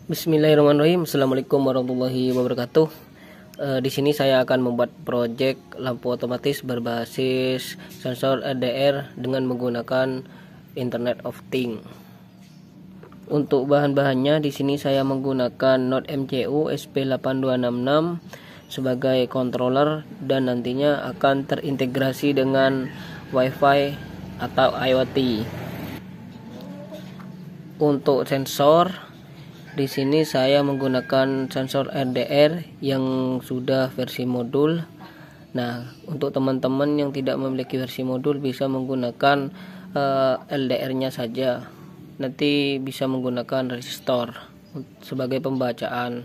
Bismillahirrahmanirrahim. Assalamualaikum warahmatullahi wabarakatuh. Di sini saya akan membuat project lampu otomatis berbasis sensor LDR dengan menggunakan Internet of Things. Untuk bahan-bahannya di sini saya menggunakan Node MCU SP8266 sebagai controller dan nantinya akan terintegrasi dengan WiFi atau IoT. Untuk sensor di sini saya menggunakan sensor LDR yang sudah versi modul. Nah, untuk teman-teman yang tidak memiliki versi modul bisa menggunakan LDR-nya saja. Nanti bisa menggunakan resistor sebagai pembacaan.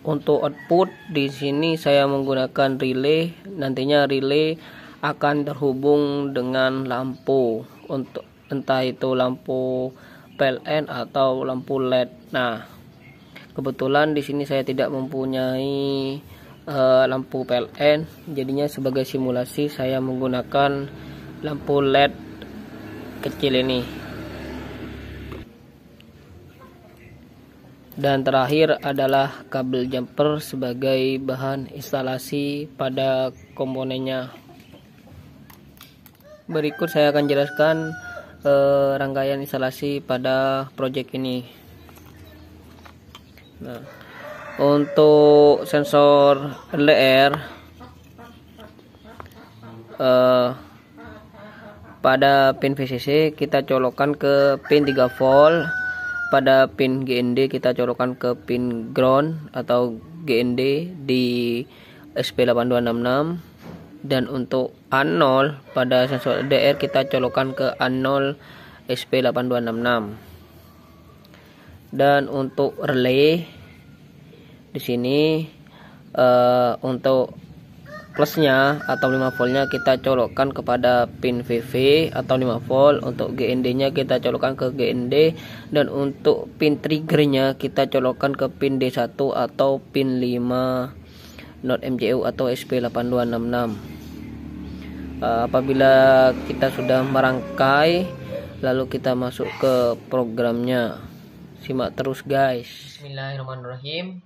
Untuk output di sini saya menggunakan relay. Nantinya relay akan terhubung dengan lampu, untuk entah itu lampu PLN atau lampu LED. Nah, kebetulan di sini saya tidak mempunyai lampu PLN, jadinya sebagai simulasi saya menggunakan lampu LED kecil ini. Dan terakhir adalah kabel jumper sebagai bahan instalasi pada komponennya. Berikut saya akan jelaskan rangkaian instalasi pada project ini. Nah, untuk sensor LDR pada pin VCC kita colokkan ke pin 3 volt, pada pin GND kita colokkan ke pin ground atau GND di SP8266, dan untuk A0 pada sensor LDR kita colokkan ke A0 SP8266. Dan untuk relay di sini untuk plusnya atau 5 voltnya kita colokkan kepada pin VV atau 5 volt. Untuk GND nya kita colokkan ke GND, dan untuk pin triggernya kita colokkan ke pin D1 atau pin 5 Node MCU atau SP8266. Apabila kita sudah merangkai, lalu kita masuk ke programnya. Simak terus guys. Bismillahirrahmanirrahim.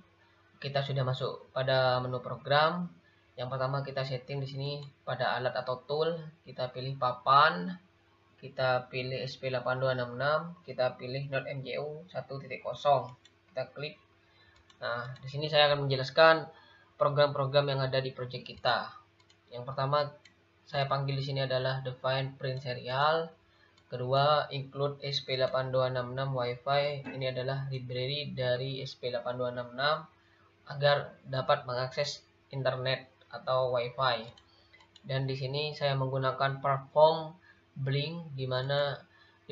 Kita sudah masuk pada menu program. Yang pertama kita setting di sini pada alat atau tool, kita pilih papan, kita pilih SP8266, kita pilih Node MCU 1.0. Kita klik. Nah, di sini saya akan menjelaskan program-program yang ada di project kita. Yang pertama saya panggil di sini adalah define print serial. Kedua, include SP8266 WiFi. Ini adalah library dari SP8266 agar dapat mengakses internet atau WiFi. Dan di sini saya menggunakan perform blink, di mana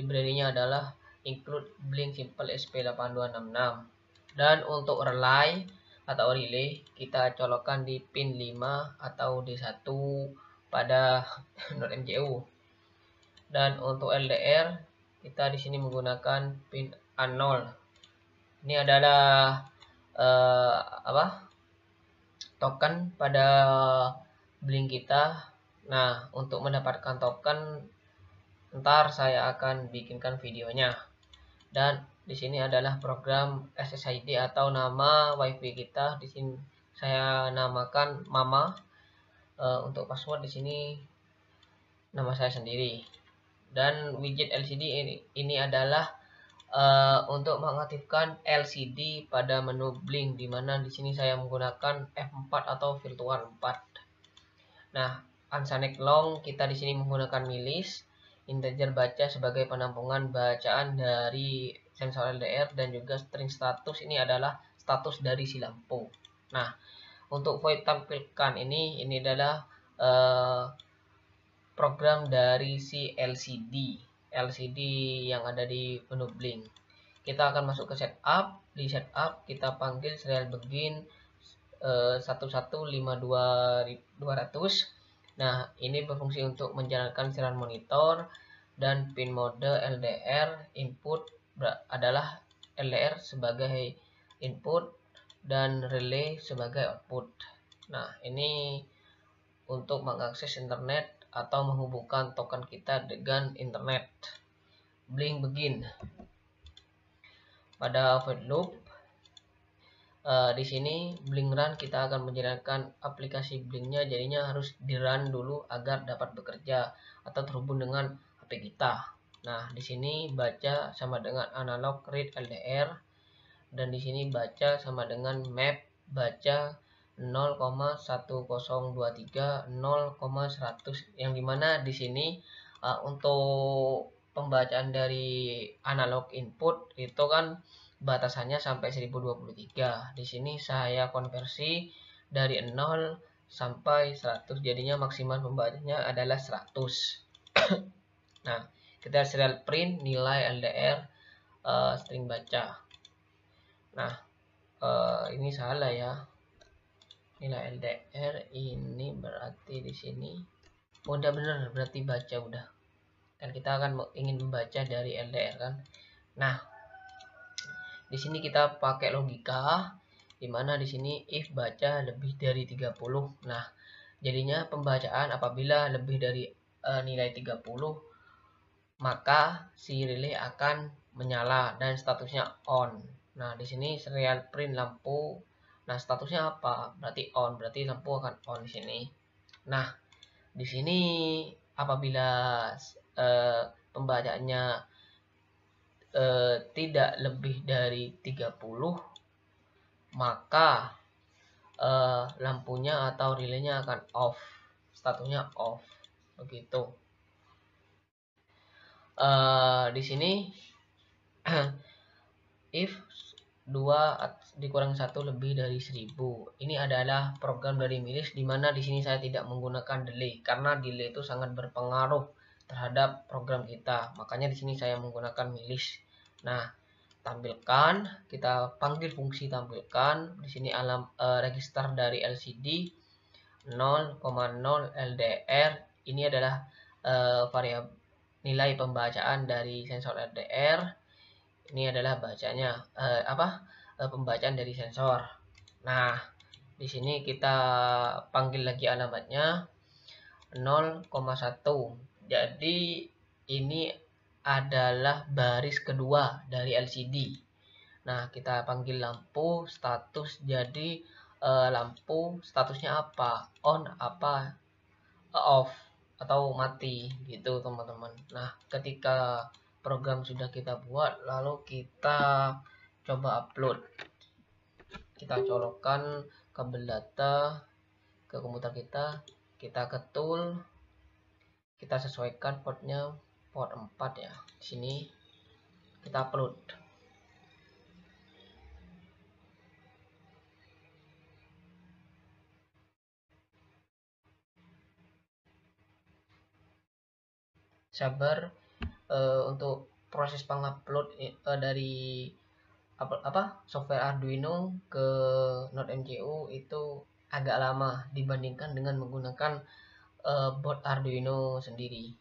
library-nya adalah include blink simple SP8266. Dan untuk relay atau relay kita colokkan di pin 5 atau D1 pada Node MCU. Dan untuk LDR kita di sini menggunakan pin A0. Ini adalah token pada blink kita. Nah, untuk mendapatkan token ntar saya akan bikinkan videonya. Dan di sini adalah program SSID atau nama WiFi kita. Di sini saya namakan Mama. Untuk password di sini nama saya sendiri. Dan widget LCD ini adalah untuk mengaktifkan LCD pada menu blink, di mana di sini saya menggunakan F4 atau virtual 4. Nah, unsonic long kita di sini menggunakan milis. Integer baca sebagai penampungan bacaan dari sensor LDR, dan juga string status ini adalah status dari si lampu. Nah, untuk void tampilkan ini adalah program dari si LCD yang ada di menu blink. Kita akan masuk ke setup. Di setup kita panggil serial begin 1152200. Nah, ini berfungsi untuk menjalankan siaran monitor, dan pin mode LDR input adalah LDR sebagai input dan relay sebagai output. Nah, ini untuk mengakses internet atau menghubungkan token kita dengan internet. Blink begin. pada void loop. Di sini blink run kita akan menjalankan aplikasi blinknya, jadinya harus di run dulu agar dapat bekerja atau terhubung dengan HP kita. Nah, di sini baca sama dengan analog read LDR, dan di sini baca sama dengan map baca 0,1023 0,100, yang dimana di sini untuk pembacaan dari analog input itu kan batasannya sampai 1023. Di sini saya konversi dari 0 sampai 100, jadinya maksimal pembacanya adalah 100. Nah, kita serial print nilai LDR string baca. Nah, ini salah ya. Nilai LDR ini berarti di sini udah bener, berarti baca udah. Kan kita akan ingin membaca dari LDR kan. Nah, di sini kita pakai logika dimana di sini if baca lebih dari 30. Nah, jadinya pembacaan apabila lebih dari nilai 30, maka si relay akan menyala dan statusnya on. Nah, di sini serial print lampu. Nah, statusnya apa? Berarti on, berarti lampu akan on di sini. Nah, di sini apabila pembacaannya tidak lebih dari 30, maka lampunya atau relaynya akan off, statusnya off, begitu. Di sini if 2 dikurang 1 lebih dari 10. Ini adalah program dari Milis, dimana di sini saya tidak menggunakan delay karena delay itu sangat berpengaruh terhadap program kita. Makanya di sini saya menggunakan Milis. Nah, tampilkan, kita panggil fungsi tampilkan. Di sini register dari LCD 0,0 LDR. Ini adalah variabel nilai pembacaan dari sensor LDR. Ini adalah bacanya pembacaan dari sensor. Nah, di sini kita panggil lagi alamatnya 0,1. Jadi ini adalah baris kedua dari LCD. Nah, kita panggil lampu status, jadi lampu statusnya apa? On apa off atau mati gitu teman-teman. Nah, ketika program sudah kita buat, lalu kita coba upload. Kita colokkan kabel data ke komputer kita ke tool, kita sesuaikan portnya port 4 ya. Di sini kita upload. Sabar untuk proses pengupload dari software Arduino ke Node MCU itu agak lama dibandingkan dengan menggunakan board Arduino sendiri.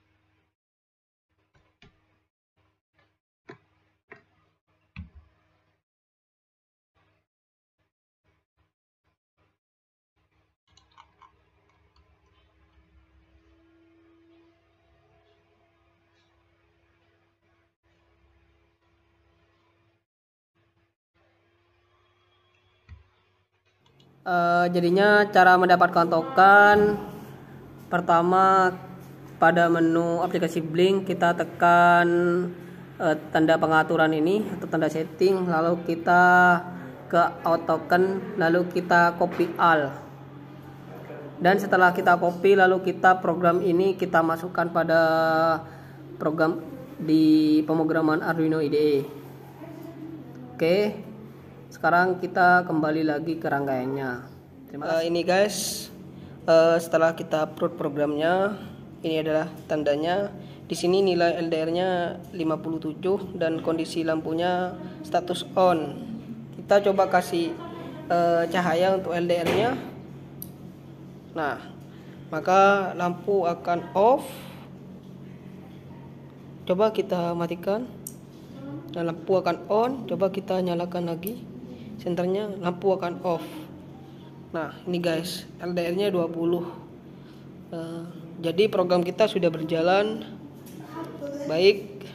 Jadinya cara mendapatkan token, pertama pada menu aplikasi Blink kita tekan tanda pengaturan ini atau tanda setting, lalu kita ke out token, lalu kita copy all, dan setelah kita copy lalu kita program ini kita masukkan pada program di pemrograman Arduino IDE. Oke, sekarang kita kembali lagi ke rangkaiannya. Terima kasih. Ini guys, setelah kita upload programnya, ini adalah tandanya. Di sini nilai LDR-nya 57 dan kondisi lampunya status on. Kita coba kasih cahaya untuk LDR-nya. Nah, maka lampu akan off. Coba kita matikan. Nah, lampu akan on. Coba kita nyalakan lagi senternya, lampu akan off. Nah, ini guys, LDR-nya 20. Jadi program kita sudah berjalan baik.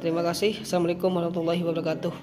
Terima kasih. Assalamualaikum warahmatullahi wabarakatuh.